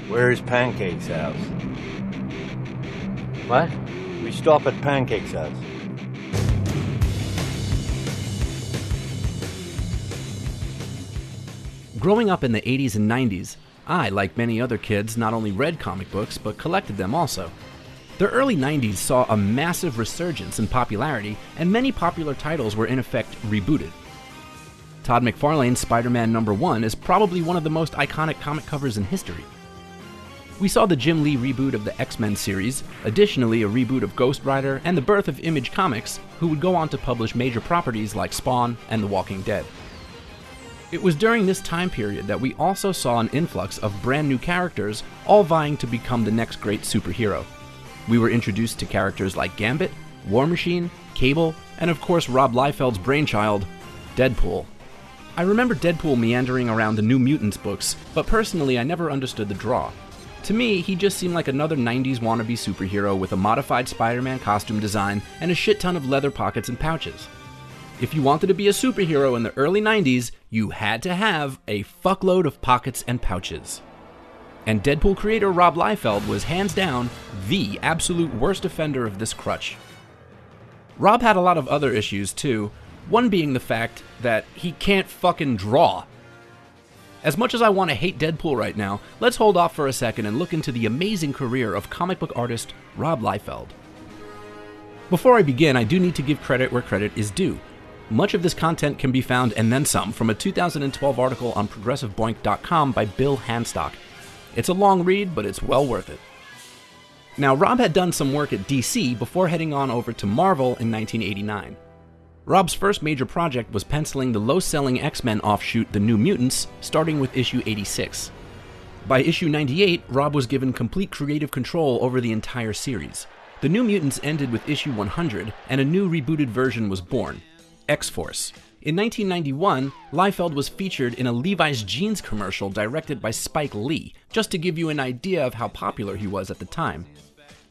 Where's Pancakes House? What? We stop at Pancakes House. Growing up in the 80s and 90s, I, like many other kids, not only read comic books, but collected them also. The early 90s saw a massive resurgence in popularity, and many popular titles were in effect rebooted. Todd McFarlane's Spider-Man #1 is probably one of the most iconic comic covers in history. We saw the Jim Lee reboot of the X-Men series, additionally a reboot of Ghost Rider, and the birth of Image Comics, who would go on to publish major properties like Spawn and The Walking Dead. It was during this time period that we also saw an influx of brand new characters, all vying to become the next great superhero. We were introduced to characters like Gambit, War Machine, Cable, and of course Rob Liefeld's brainchild, Deadpool. I remember Deadpool meandering around the New Mutants books, but personally I never understood the draw. To me, he just seemed like another 90s wannabe superhero with a modified Spider-Man costume design and a shit ton of leather pockets and pouches. If you wanted to be a superhero in the early 90s, you had to have a fuckload of pockets and pouches. And Deadpool creator Rob Liefeld was hands down the absolute worst offender of this crutch. Rob had a lot of other issues too, one being the fact that he can't fucking draw. As much as I want to hate Deadpool right now, let's hold off for a second and look into the amazing career of comic book artist Rob Liefeld. Before I begin, I do need to give credit where credit is due. Much of this content can be found, and then some, from a 2012 article on ProgressiveBoink.com by Bill Hanstock. It's a long read, but it's well worth it. Now, Rob had done some work at DC before heading on over to Marvel in 1989. Rob's first major project was penciling the low-selling X-Men offshoot The New Mutants, starting with issue 86. By issue 98, Rob was given complete creative control over the entire series. The New Mutants ended with issue 100, and a new rebooted version was born, X-Force. In 1991, Liefeld was featured in a Levi's jeans commercial directed by Spike Lee, just to give you an idea of how popular he was at the time.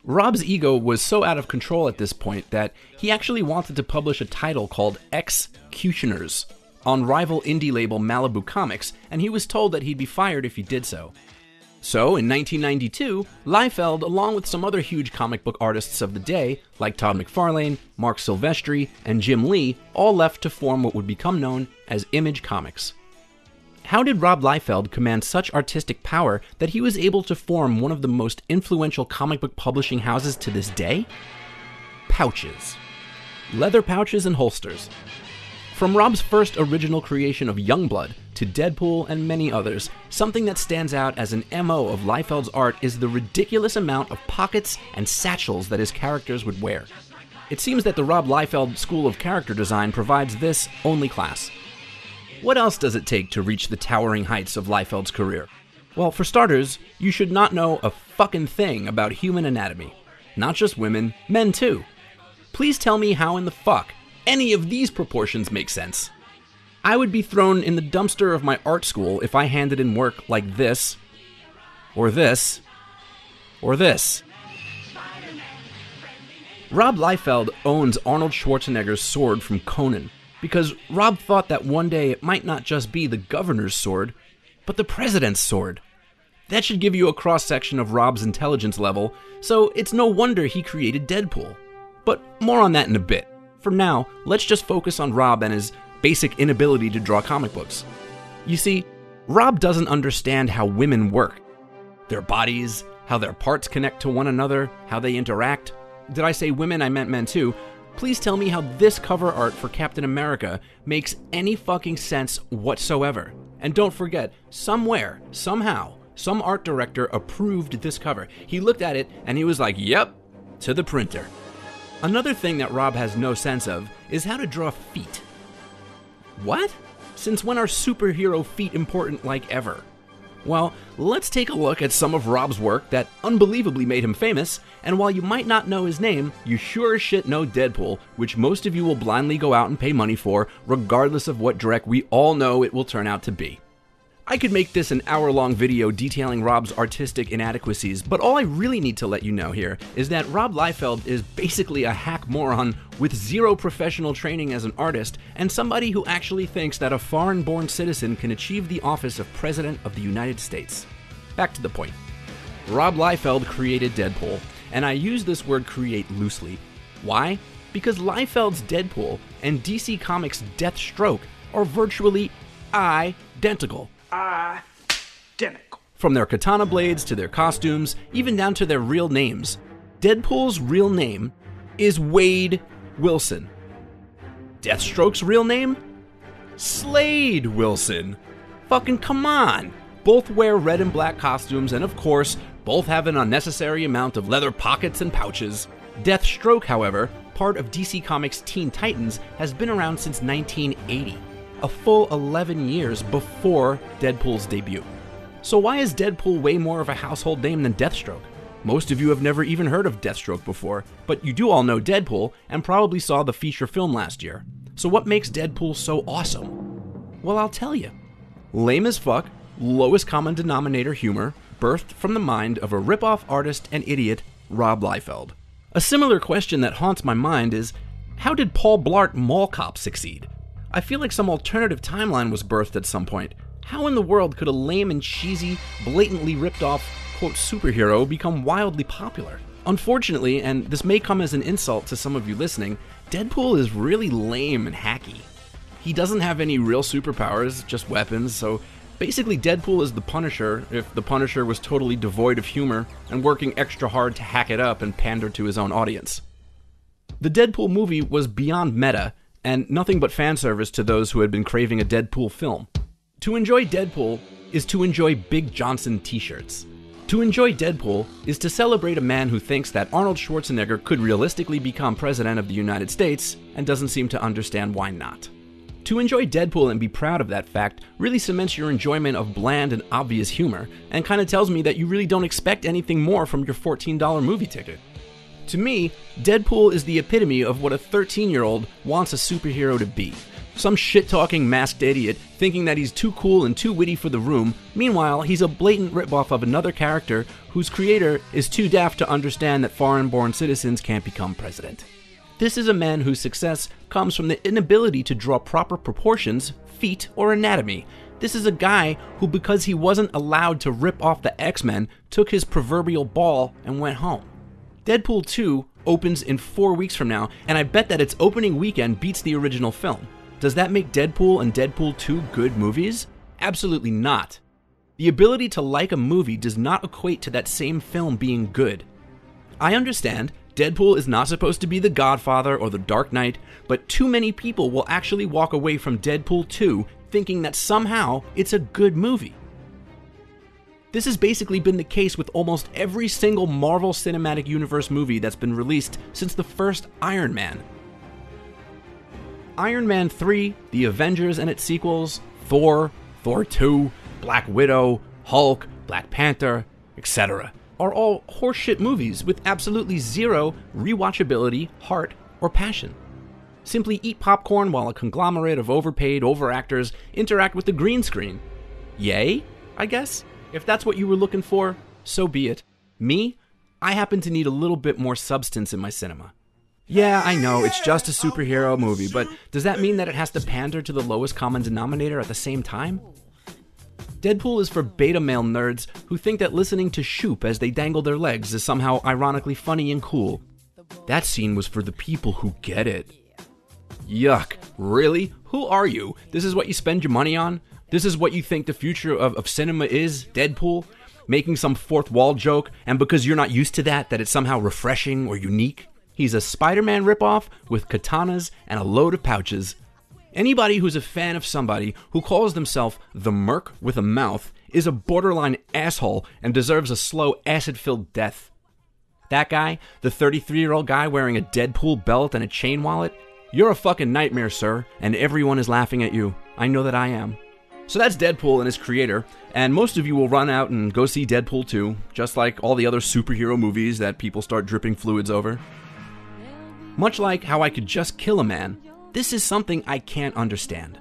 Rob's ego was so out of control at this point that he actually wanted to publish a title called Executioners on rival indie label Malibu Comics, and he was told that he'd be fired if he did so. So, in 1992, Liefeld, along with some other huge comic book artists of the day, like Todd McFarlane, Mark Silvestri, and Jim Lee, all left to form what would become known as Image Comics. How did Rob Liefeld command such artistic power that he was able to form one of the most influential comic book publishing houses to this day? Pouches. Leather pouches and holsters. From Rob's first original creation of Youngblood to Deadpool and many others, something that stands out as an MO of Liefeld's art is the ridiculous amount of pockets and satchels that his characters would wear. It seems that the Rob Liefeld School of Character Design provides this only class. What else does it take to reach the towering heights of Liefeld's career? Well, for starters, you should not know a fucking thing about human anatomy. Not just women, men too. Please tell me how in the fuck any of these proportions make sense. I would be thrown in the dumpster of my art school if I handed in work like this, or this, or this. Rob Liefeld owns Arnold Schwarzenegger's sword from Conan, because Rob thought that one day it might not just be the governor's sword, but the president's sword. That should give you a cross-section of Rob's intelligence level, so it's no wonder he created Deadpool. But more on that in a bit. For now, let's just focus on Rob and his basic inability to draw comic books. You see, Rob doesn't understand how women work. Their bodies, how their parts connect to one another, how they interact. Did I say women? I meant men too. Please tell me how this cover art for Captain America makes any fucking sense whatsoever. And don't forget, somewhere, somehow, some art director approved this cover. He looked at it and he was like, yep, to the printer. Another thing that Rob has no sense of is how to draw feet. What? Since when are superhero feet important like ever? Well, let's take a look at some of Rob's work that unbelievably made him famous, and while you might not know his name, you sure as shit know Deadpool, which most of you will blindly go out and pay money for, regardless of what dreck we all know it will turn out to be. I could make this an hour-long video detailing Rob's artistic inadequacies, but all I really need to let you know here is that Rob Liefeld is basically a hack moron with zero professional training as an artist, and somebody who actually thinks that a foreign-born citizen can achieve the office of President of the United States. Back to the point. Rob Liefeld created Deadpool, and I use this word create loosely. Why? Because Liefeld's Deadpool and DC Comics' Deathstroke are virtually identical. From their katana blades to their costumes, even down to their real names. Deadpool's real name is Wade Wilson. Deathstroke's real name? Slade Wilson. Fucking come on! Both wear red and black costumes, and of course, both have an unnecessary amount of leather pockets and pouches. Deathstroke, however, part of DC Comics' Teen Titans, has been around since 1980. A full 11 years before Deadpool's debut. So why is Deadpool way more of a household name than Deathstroke? Most of you have never even heard of Deathstroke before, but you do all know Deadpool and probably saw the feature film last year. So what makes Deadpool so awesome? Well, I'll tell you. Lame as fuck, lowest common denominator humor, birthed from the mind of a rip-off artist and idiot, Rob Liefeld. A similar question that haunts my mind is, how did Paul Blart Mall Cop succeed? I feel like some alternative timeline was birthed at some point. How in the world could a lame and cheesy, blatantly ripped off, quote, superhero become wildly popular? Unfortunately, and this may come as an insult to some of you listening, Deadpool is really lame and hacky. He doesn't have any real superpowers, just weapons, so basically Deadpool is the Punisher if the Punisher was totally devoid of humor and working extra hard to hack it up and pander to his own audience. The Deadpool movie was beyond meta, and nothing but fan service to those who had been craving a Deadpool film. To enjoy Deadpool is to enjoy Big Johnson t-shirts. To enjoy Deadpool is to celebrate a man who thinks that Arnold Schwarzenegger could realistically become President of the United States and doesn't seem to understand why not. To enjoy Deadpool and be proud of that fact really cements your enjoyment of bland and obvious humor, and kind of tells me that you really don't expect anything more from your $14 movie ticket. To me, Deadpool is the epitome of what a 13-year-old wants a superhero to be. Some shit-talking masked idiot thinking that he's too cool and too witty for the room. Meanwhile, he's a blatant ripoff of another character whose creator is too daft to understand that foreign-born citizens can't become president. This is a man whose success comes from the inability to draw proper proportions, feet, or anatomy. This is a guy who, because he wasn't allowed to rip off the X-Men, took his proverbial ball and went home. Deadpool 2 opens in 4 weeks from now, and I bet that its opening weekend beats the original film. Does that make Deadpool and Deadpool 2 good movies? Absolutely not. The ability to like a movie does not equate to that same film being good. I understand Deadpool is not supposed to be The Godfather or The Dark Knight, but too many people will actually walk away from Deadpool 2 thinking that somehow it's a good movie. This has basically been the case with almost every single Marvel Cinematic Universe movie that's been released since the first Iron Man. Iron Man 3, The Avengers and its sequels, Thor, Thor 2, Black Widow, Hulk, Black Panther, etc. are all horseshit movies with absolutely zero rewatchability, heart, or passion. Simply eat popcorn while a conglomerate of overpaid overactors interact with the green screen. Yay, I guess? If that's what you were looking for, so be it. Me? I happen to need a little bit more substance in my cinema. Yeah, I know, it's just a superhero movie, but does that mean that it has to pander to the lowest common denominator at the same time? Deadpool is for beta male nerds who think that listening to Shoop as they dangle their legs is somehow ironically funny and cool. That scene was for the people who get it. Yuck, really? Who are you? This is what you spend your money on? This is what you think the future of cinema is, Deadpool? Making some fourth wall joke, and because you're not used to that it's somehow refreshing or unique? He's a Spider-Man ripoff with katanas and a load of pouches. Anybody who's a fan of somebody who calls themselves the Merc with a mouth is a borderline asshole and deserves a slow, acid-filled death. That guy, the 33-year-old guy wearing a Deadpool belt and a chain wallet, you're a fucking nightmare, sir, and everyone is laughing at you. I know that I am. So that's Deadpool and his creator, and most of you will run out and go see Deadpool 2, just like all the other superhero movies that people start dripping fluids over. Much like how I could just kill a man, this is something I can't understand.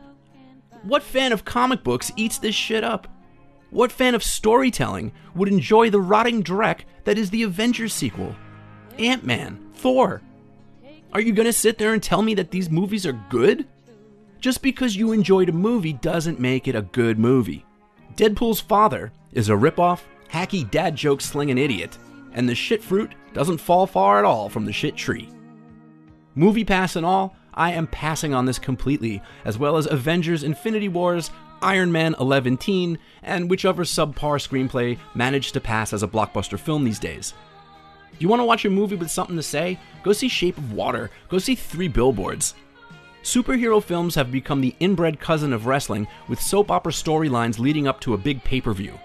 What fan of comic books eats this shit up? What fan of storytelling would enjoy the rotting dreck that is the Avengers sequel? Ant-Man, Thor. Are you gonna sit there and tell me that these movies are good? Just because you enjoyed a movie doesn't make it a good movie. Deadpool's father is a ripoff, hacky dad joke slinging idiot, and the shit fruit doesn't fall far at all from the shit tree. Movie pass and all, I am passing on this completely, as well as Avengers Infinity Wars, Iron Man 11-teen, and whichever subpar screenplay managed to pass as a blockbuster film these days. You want to watch a movie with something to say? Go see Shape of Water. Go see 3 Billboards. Superhero films have become the inbred cousin of wrestling, with soap opera storylines leading up to a big pay-per-view.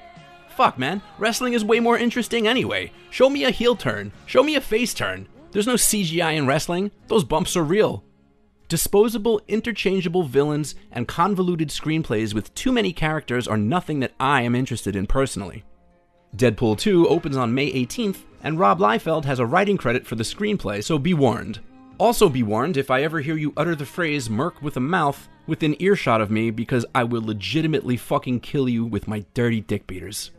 Fuck, man, wrestling is way more interesting anyway. Show me a heel turn. Show me a face turn. There's no CGI in wrestling. Those bumps are real. Disposable, interchangeable villains and convoluted screenplays with too many characters are nothing that I am interested in personally. Deadpool 2 opens on May 18th, and Rob Liefeld has a writing credit for the screenplay, so be warned. Also be warned if I ever hear you utter the phrase "merc with a mouth" within earshot of me, because I will legitimately fucking kill you with my dirty dick beaters.